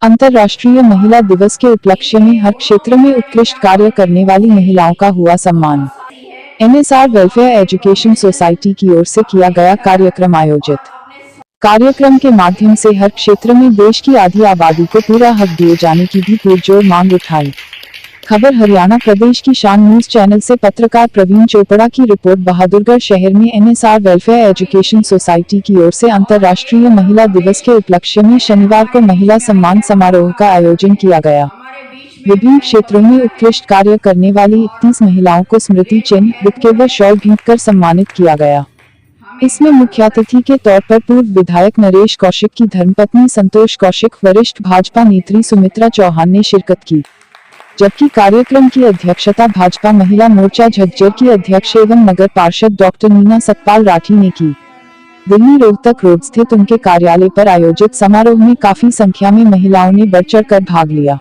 अंतर्राष्ट्रीय महिला दिवस के उपलक्ष्य में हर क्षेत्र में उत्कृष्ट कार्य करने वाली महिलाओं का हुआ सम्मान। एनएसआर वेलफेयर एजुकेशन सोसाइटी की ओर से किया गया कार्यक्रम आयोजित। कार्यक्रम के माध्यम से हर क्षेत्र में देश की आधी आबादी को पूरा हक दिए जाने की भी पुरजोर मांग उठाई। खबर हरियाणा प्रदेश की शान न्यूज चैनल से पत्रकार प्रवीण चोपड़ा की रिपोर्ट। बहादुरगढ़ शहर में एनएसआर वेलफेयर एजुकेशन सोसाइटी की ओर से अंतर्राष्ट्रीय महिला दिवस के उपलक्ष्य में शनिवार को महिला सम्मान समारोह का आयोजन किया गया। विभिन्न क्षेत्रों में उत्कृष्ट कार्य करने वाली 31 महिलाओं को स्मृति चिन्ह, बुक्के व शॉल भेंट कर सम्मानित किया गया। इसमें मुख्य अतिथि के तौर पर पूर्व विधायक नरेश कौशिक की धर्मपत्नी संतोष कौशिक, वरिष्ठ भाजपा नेत्री सुमित्रा चौहान ने शिरकत की, जबकि कार्यक्रम की अध्यक्षता भाजपा महिला मोर्चा झज्जर की अध्यक्ष एवं नगर पार्षद डॉक्टर नीना सतपाल राठी ने की। दिल्ली रोहतक रोड स्थित उनके कार्यालय पर आयोजित समारोह में काफी संख्या में महिलाओं ने बढ़ चढ़ कर भाग लिया।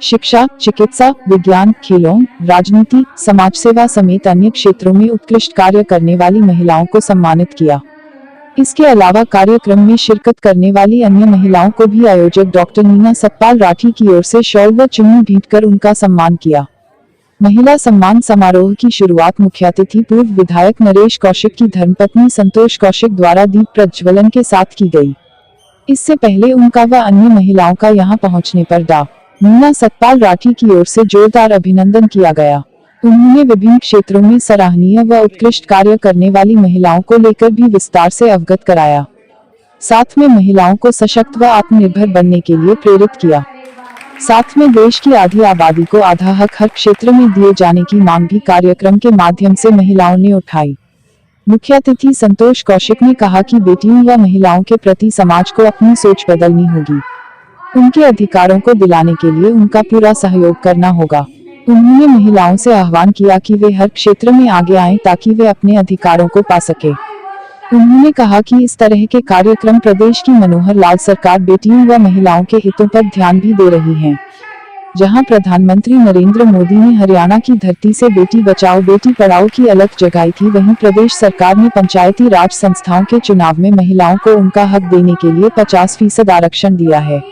शिक्षा, चिकित्सा, विज्ञान, खेलों, राजनीति, समाज सेवा समेत अन्य क्षेत्रों में उत्कृष्ट कार्य करने वाली महिलाओं को सम्मानित किया। इसके अलावा कार्यक्रम में शिरकत करने वाली अन्य महिलाओं को भी आयोजक डॉक्टर नीना सतपाल राठी की ओर से शॉल व चुन्नी भेंट कर उनका सम्मान किया। महिला सम्मान समारोह की शुरुआत मुख्य अतिथि पूर्व विधायक नरेश कौशिक की धर्मपत्नी संतोष कौशिक द्वारा दीप प्रज्वलन के साथ की गई। इससे पहले उनका व अन्य महिलाओं का यहां पहुंचने पर डॉ. नीना सतपाल राठी की ओर से जोरदार अभिनंदन किया गया। उन्होंने विभिन्न क्षेत्रों में सराहनीय व उत्कृष्ट कार्य करने वाली महिलाओं को लेकर भी विस्तार से अवगत कराया। साथ में महिलाओं को सशक्त व आत्मनिर्भर बनने के लिए प्रेरित किया। साथ में देश की आधी आबादी को आधा हक हर क्षेत्र में दिए जाने की मांग भी कार्यक्रम के माध्यम से महिलाओं ने उठाई। मुख्य अतिथि संतोष कौशिक ने कहा कि बेटियों व महिलाओं के प्रति समाज को अपनी सोच बदलनी होगी। उनके अधिकारों को दिलाने के लिए उनका पूरा सहयोग करना होगा। उन्होंने महिलाओं से आह्वान किया कि वे हर क्षेत्र में आगे आएं ताकि वे अपने अधिकारों को पा सके। उन्होंने कहा कि इस तरह के कार्यक्रम प्रदेश की मनोहर लाल सरकार बेटियों व महिलाओं के हितों पर ध्यान भी दे रही है। जहां प्रधानमंत्री नरेंद्र मोदी ने हरियाणा की धरती से बेटी बचाओ बेटी पढ़ाओ की अलख जगाई थी, वहीं प्रदेश सरकार ने पंचायती राज संस्थाओं के चुनाव में महिलाओं को उनका हक देने के लिए 50% आरक्षण दिया है।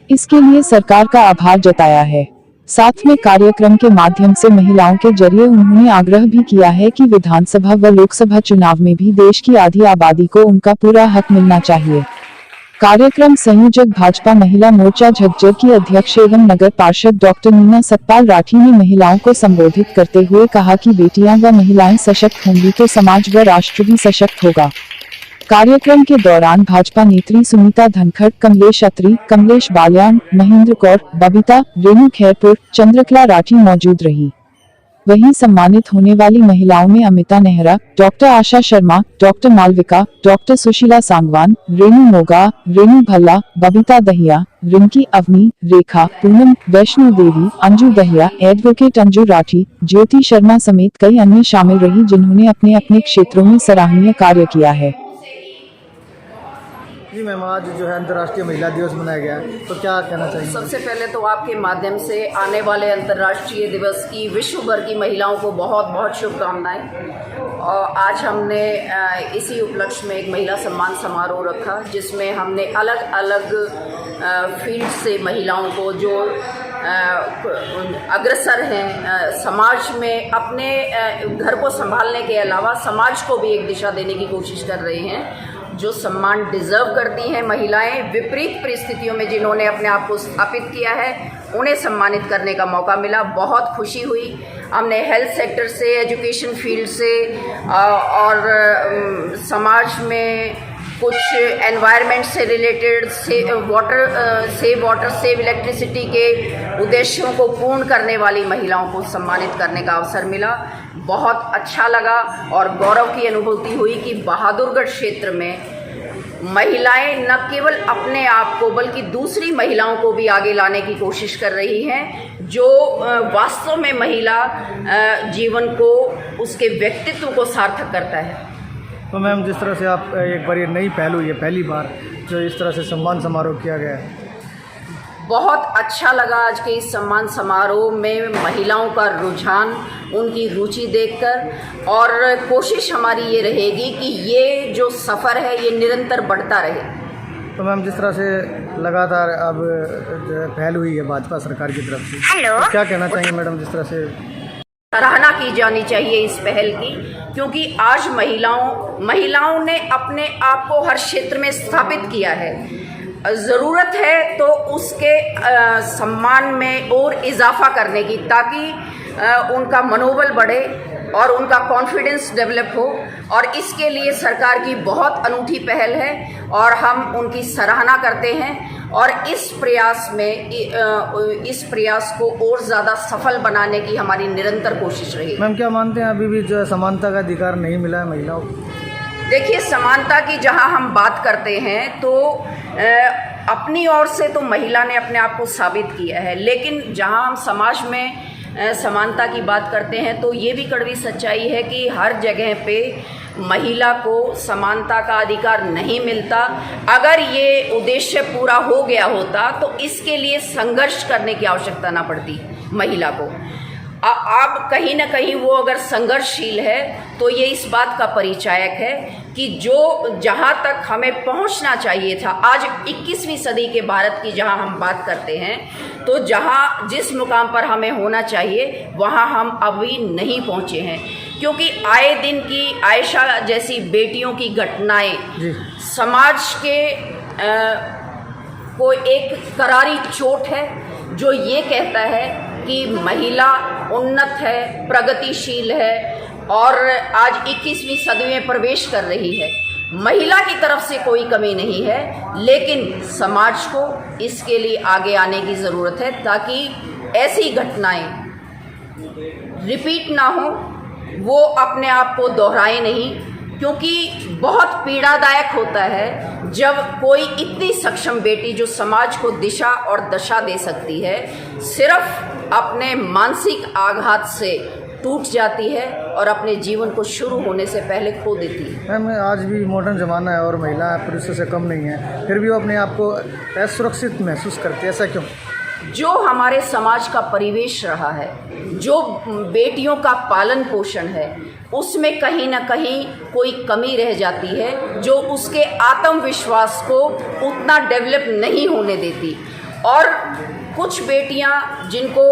इसके लिए सरकार का आभार जताया है। साथ में कार्यक्रम के माध्यम से महिलाओं के जरिए उन्होंने आग्रह भी किया है कि विधानसभा व लोकसभा चुनाव में भी देश की आधी आबादी को उनका पूरा हक मिलना चाहिए। कार्यक्रम संयोजक भाजपा महिला मोर्चा झज्जर की अध्यक्ष एवं नगर पार्षद डॉक्टर नीना सतपाल राठी ने महिलाओं को संबोधित करते हुए कहा कि बेटियां व महिलाएं सशक्त होंगी तो समाज व राष्ट्र भी सशक्त होगा। कार्यक्रम के दौरान भाजपा नेत्री सुनीता धनखड़, कमलेश अत्री, कमलेश बाल्यान, महेंद्र कौर, बबीता, रेणु खैरपुर, चंद्रकला राठी मौजूद रही। वहीं सम्मानित होने वाली महिलाओं में अमिता नेहरा, डॉक्टर आशा शर्मा, डॉक्टर मालविका, डॉक्टर सुशीला सांगवान, रेणु मोगा, रेणु भल्ला, बबीता दहिया, रिंकी, अवनी, रेखा, पूनम, वैष्णो देवी, अंजू दहिया, एडवोकेट अंजू राठी, ज्योति शर्मा समेत कई अन्य शामिल रही, जिन्होंने अपने अपने क्षेत्रों में सराहनीय कार्य किया है। जी मैम, आज जो है अंतर्राष्ट्रीय महिला दिवस मनाया गया है, तो क्या कहना चाहिए? सबसे पहले तो आपके माध्यम से आने वाले अंतर्राष्ट्रीय दिवस की विश्व भर की महिलाओं को बहुत बहुत शुभकामनाएं। और आज हमने इसी उपलक्ष्य में एक महिला सम्मान समारोह रखा, जिसमें हमने अलग अलग फील्ड से महिलाओं को जो अग्रसर हैं समाज में, अपने घर को संभालने के अलावा समाज को भी एक दिशा देने की कोशिश कर रहे हैं, जो सम्मान डिज़र्व करती हैं महिलाएं। विपरीत परिस्थितियों में जिन्होंने अपने आप को स्थापित किया है, उन्हें सम्मानित करने का मौका मिला। बहुत खुशी हुई। हमने हेल्थ सेक्टर से, एजुकेशन फील्ड से और समाज में कुछ एनवायरनमेंट से related save water save electricity के उद्देश्यों को पूर्ण करने वाली महिलाओं को सम्मानित करने का अवसर मिला। बहुत अच्छा लगा और गौरव की अनुभूति हुई कि बहादुरगढ़ क्षेत्र में महिलाएं न केवल अपने आप को बल्कि दूसरी महिलाओं को भी आगे लाने की कोशिश कर रही हैं, जो वास्तव में महिला जीवन को, उसके व्यक्तित्व को सार्थक करता है। तो मैम, जिस तरह से आप एक बार ये नई पहलू, ये पहली बार जो इस तरह से सम्मान समारोह किया गया है, बहुत अच्छा लगा। आज के इस सम्मान समारोह में महिलाओं का रुझान, उनकी रुचि देखकर, और कोशिश हमारी ये रहेगी कि ये जो सफ़र है ये निरंतर बढ़ता रहे। तो मैम जिस तरह से लगातार अब जो है पहल हुई है भाजपा सरकार की तरफ से, तो क्या कहना चाहिए मैडम जिस तरह से? सराहना की जानी चाहिए इस पहल की, क्योंकि आज महिलाओं ने अपने आप को हर क्षेत्र में स्थापित किया है। ज़रूरत है तो उसके सम्मान में और इजाफा करने की, ताकि उनका मनोबल बढ़े और उनका कॉन्फिडेंस डेवलप हो। और इसके लिए सरकार की बहुत अनूठी पहल है और हम उनकी सराहना करते हैं। और इस प्रयास को और ज़्यादा सफल बनाने की हमारी निरंतर कोशिश रहेगी। मैम क्या मानते हैं अभी भी जो है समानता का अधिकार नहीं मिला है महिलाओं को? देखिए, समानता की जहां हम बात करते हैं तो अपनी ओर से तो महिला ने अपने आप को साबित किया है, लेकिन जहां हम समाज में समानता की बात करते हैं तो ये भी कड़वी सच्चाई है कि हर जगह पे महिला को समानता का अधिकार नहीं मिलता। अगर ये उद्देश्य पूरा हो गया होता तो इसके लिए संघर्ष करने की आवश्यकता ना पड़ती महिला को। अब कहीं ना कहीं वो अगर संघर्षशील है तो ये इस बात का परिचायक है कि जो जहाँ तक हमें पहुँचना चाहिए था, आज 21वीं सदी के भारत की जहाँ हम बात करते हैं, तो जहाँ जिस मुकाम पर हमें होना चाहिए वहाँ हम अभी नहीं पहुँचे हैं। क्योंकि आए दिन की आयशा जैसी बेटियों की घटनाएं समाज के को एक करारी चोट है, जो ये कहता है कि महिला उन्नत है, प्रगतिशील है और आज 21वीं सदी में प्रवेश कर रही है। महिला की तरफ से कोई कमी नहीं है, लेकिन समाज को इसके लिए आगे आने की ज़रूरत है ताकि ऐसी घटनाएं रिपीट ना हो, वो अपने आप को दोहराए नहीं। क्योंकि बहुत पीड़ादायक होता है जब कोई इतनी सक्षम बेटी जो समाज को दिशा और दशा दे सकती है, सिर्फ अपने मानसिक आघात से टूट जाती है और अपने जीवन को शुरू होने से पहले खो देती है। मैम आज भी मॉडर्न ज़माना है और महिला पुरुषों से कम नहीं है, फिर भी वो अपने आप को असुरक्षित महसूस करती है, ऐसा क्यों? जो हमारे समाज का परिवेश रहा है, जो बेटियों का पालन पोषण है, उसमें कहीं ना कहीं कोई कमी रह जाती है जो उसके आत्मविश्वास को उतना डेवलप नहीं होने देती। और कुछ बेटियां जिनको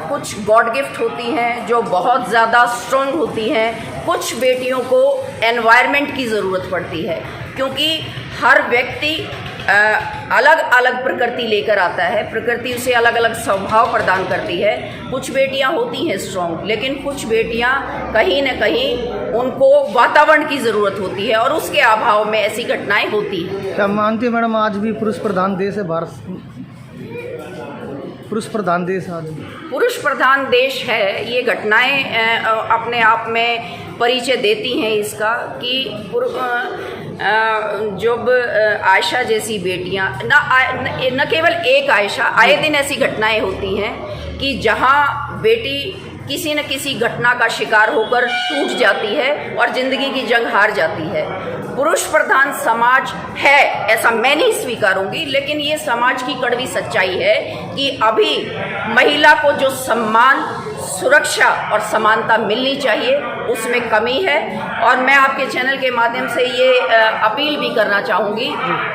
कुछ गॉड गिफ्ट होती हैं जो बहुत ज़्यादा स्ट्रॉन्ग होती हैं, कुछ बेटियों को एनवायरनमेंट की ज़रूरत पड़ती है, क्योंकि हर व्यक्ति अलग अलग प्रकृति लेकर आता है, प्रकृति उसे अलग अलग स्वभाव प्रदान करती है। कुछ बेटियां होती हैं स्ट्रॉन्ग, लेकिन कुछ बेटियां कहीं न कहीं उनको वातावरण की ज़रूरत होती है और उसके अभाव में ऐसी घटनाएं होती हैं। क्या मानती है मैडम आज भी पुरुष प्रधान देश है भारत? पुरुष प्रधान देश आज पुरुष प्रधान देश है, ये घटनाएं अपने आप में परिचय देती हैं इसका कि जब आयशा जैसी बेटियां, न केवल एक आयशा, आए दिन ऐसी घटनाएं होती हैं कि जहां बेटी किसी न किसी घटना का शिकार होकर टूट जाती है और ज़िंदगी की जंग हार जाती है। पुरुष प्रधान समाज है ऐसा मैं नहीं स्वीकारूंगी, लेकिन ये समाज की कड़वी सच्चाई है कि अभी महिला को जो सम्मान, सुरक्षा और समानता मिलनी चाहिए उसमें कमी है। और मैं आपके चैनल के माध्यम से ये अपील भी करना चाहूँगी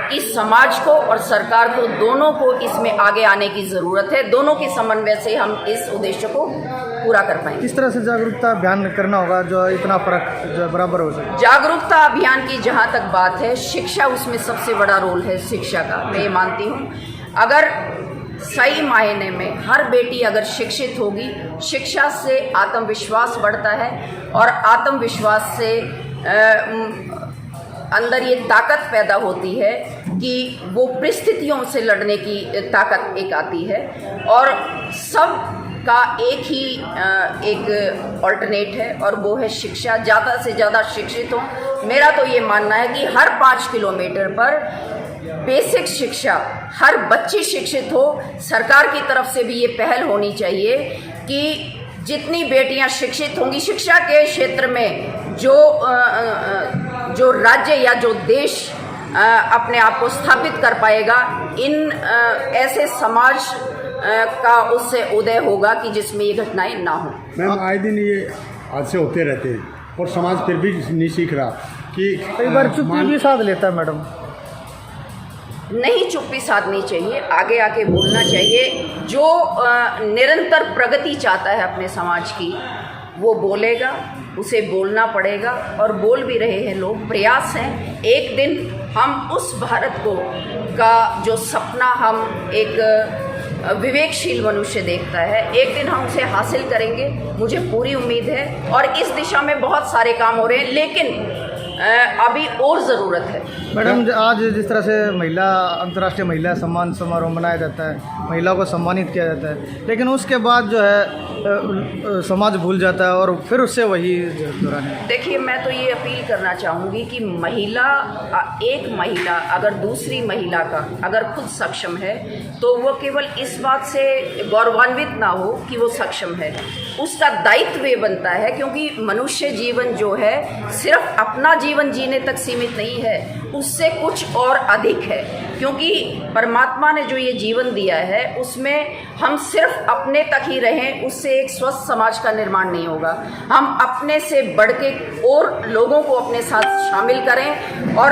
कि समाज को और सरकार को, दोनों को इसमें आगे आने की ज़रूरत है। दोनों के समन्वय से हम इस उद्देश्य को पूरा कर पाएंगे। किस तरह से जागरूकता अभियान करना होगा जो इतना फर्क जो बराबर हो सके? जागरूकता अभियान की जहाँ तक बात है, शिक्षा उसमें सबसे बड़ा रोल है शिक्षा का, मैं ये मानती हूँ। अगर सही मायने में हर बेटी अगर शिक्षित होगी, शिक्षा से आत्मविश्वास बढ़ता है और आत्मविश्वास से अंदर ये ताकत पैदा होती है कि वो परिस्थितियों से लड़ने की ताकत एक आती है। और सब का एक ऑल्टरनेट है और वो है शिक्षा। ज़्यादा से ज़्यादा शिक्षित हो। मेरा तो ये मानना है कि हर 5 किलोमीटर पर बेसिक शिक्षा, हर बच्ची शिक्षित हो। सरकार की तरफ से भी ये पहल होनी चाहिए कि जितनी बेटियां शिक्षित होंगी, शिक्षा के क्षेत्र में जो राज्य या जो देश अपने आप को स्थापित कर पाएगा, इन ऐसे समाज का उससे उदय होगा कि जिसमें ये घटनाएं ना हो। मैम आए दिन ये हादसे होते रहते हैं और समाज फिर भी नहीं सीख रहा कि कई बार चुप्पी भी साथ लेता है मैडम। नहीं चुप्पी साधनी चाहिए, आगे आके बोलना चाहिए। जो निरंतर प्रगति चाहता है अपने समाज की, वो बोलेगा, उसे बोलना पड़ेगा और बोल भी रहे हैं लोग। प्रयास हैं, एक दिन हम उस भारत को का जो सपना हम एक विवेकशील मनुष्य देखता है, एक दिन हम उसे हासिल करेंगे, मुझे पूरी उम्मीद है। और इस दिशा में बहुत सारे काम हो रहे हैं, लेकिन अभी और ज़रूरत है। मैडम, आज जिस तरह से अंतर्राष्ट्रीय महिला सम्मान समारोह मनाया जाता है, महिलाओं को सम्मानित किया जाता है, लेकिन उसके बाद जो है समाज भूल जाता है और फिर उससे वही दोहराने। देखिए, मैं तो ये अपील करना चाहूँगी कि एक महिला अगर दूसरी महिला का अगर खुद सक्षम है, तो वो केवल इस बात से गौरवान्वित ना हो कि वो सक्षम है, उसका दायित्व ये बनता है, क्योंकि मनुष्य जीवन जो है सिर्फ अपना जीवन जीने तक सीमित नहीं है, उससे कुछ और अधिक है। क्योंकि परमात्मा ने जो ये जीवन दिया है, उसमें हम सिर्फ अपने तक ही रहें, उससे एक स्वस्थ समाज का निर्माण नहीं होगा। हम अपने से बढ़ के और लोगों को अपने साथ शामिल करें और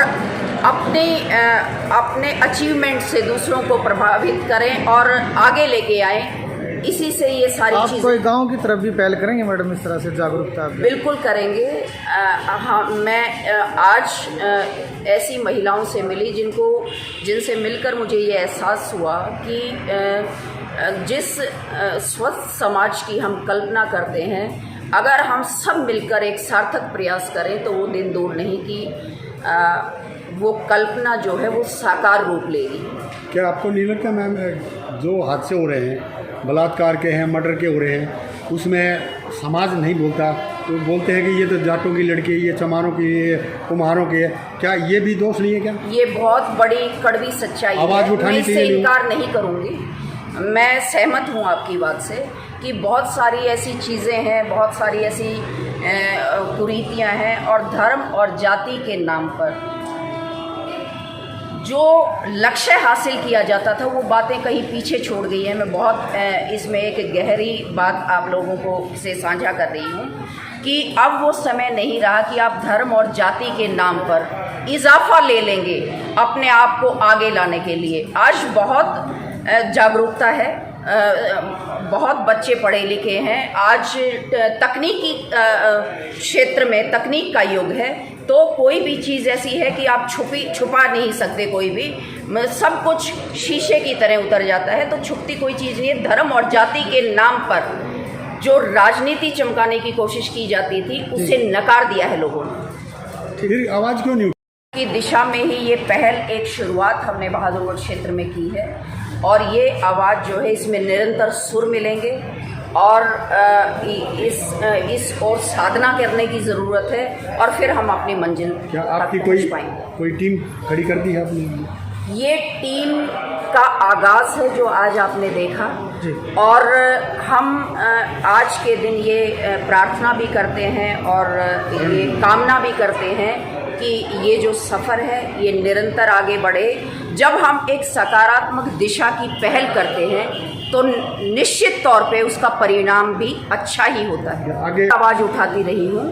अपने अचीवमेंट से दूसरों को प्रभावित करें और आगे लेके आएं। इसी से ये सारी आप चीज़ें कोई गांव की तरफ भी पहल करेंगे मैडम, इस तरह से जागरूकता? बिल्कुल करेंगे। हाँ, मैं आज ऐसी महिलाओं से मिली जिनसे मिलकर मुझे ये एहसास हुआ कि जिस स्वस्थ समाज की हम कल्पना करते हैं, अगर हम सब मिलकर एक सार्थक प्रयास करें तो वो दिन दूर नहीं कि वो कल्पना जो है वो साकार रूप लेगी। क्या आपको नहीं लगता मैम, जो हादसे हो रहे हैं, बलात्कार के हैं, मर्डर के हो रहे हैं, उसमें समाज नहीं बोलता, तो बोलते हैं कि ये तो जाटों की लड़की है, ये चमारों की, ये कुम्हारों की है, क्या ये भी दोष नहीं है? क्या ये बहुत बड़ी कड़वी सच्चाई है, मैं इससे इनकार नहीं करूँगी। मैं सहमत हूँ आपकी बात से कि बहुत सारी ऐसी चीज़ें हैं, बहुत सारी ऐसी कुरीतियाँ हैं, और धर्म और जाति के नाम पर जो लक्ष्य हासिल किया जाता था, वो बातें कहीं पीछे छोड़ गई हैं। मैं बहुत इसमें एक गहरी बात आप लोगों को से साझा कर रही हूँ कि अब वो समय नहीं रहा कि आप धर्म और जाति के नाम पर इजाफा ले लेंगे अपने आप को आगे लाने के लिए। आज बहुत जागरूकता है, बहुत बच्चे पढ़े लिखे हैं, आज तकनीकी क्षेत्र में तकनीक का युग है, तो कोई भी चीज़ ऐसी है कि आप छुपा नहीं सकते। कोई भी सब कुछ शीशे की तरह उतर जाता है, तो छुपती कोई चीज़ नहीं है। धर्म और जाति के नाम पर जो राजनीति चमकाने की कोशिश की जाती थी, उसे नकार दिया है लोगों ने। फिर आवाज़ क्यों नहीं की दिशा में ही ये पहल, एक शुरुआत हमने बहादुरगढ़ क्षेत्र में की है, और ये आवाज़ जो है, इसमें निरंतर सुर मिलेंगे और इस और साधना करने की ज़रूरत है, और फिर हम अपनी मंजिल क्या आपकी कोई टीम खड़ी कर दी है अपनी? ये टीम का आगाज़ है जो आज आपने देखा, और हम आज के दिन ये प्रार्थना भी करते हैं और ये कामना भी करते हैं कि ये जो सफ़र है ये निरंतर आगे बढ़े। जब हम एक सकारात्मक दिशा की पहल करते हैं तो निश्चित तौर पे उसका परिणाम भी अच्छा ही होता है। आगे आवाज़ उठाती रही हूँ,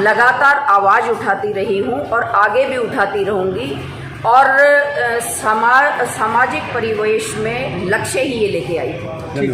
लगातार आवाज़ उठाती रही हूँ और आगे भी उठाती रहूँगी, और सामाजिक परिवेश में लक्ष्य ही ये लेके आई थी।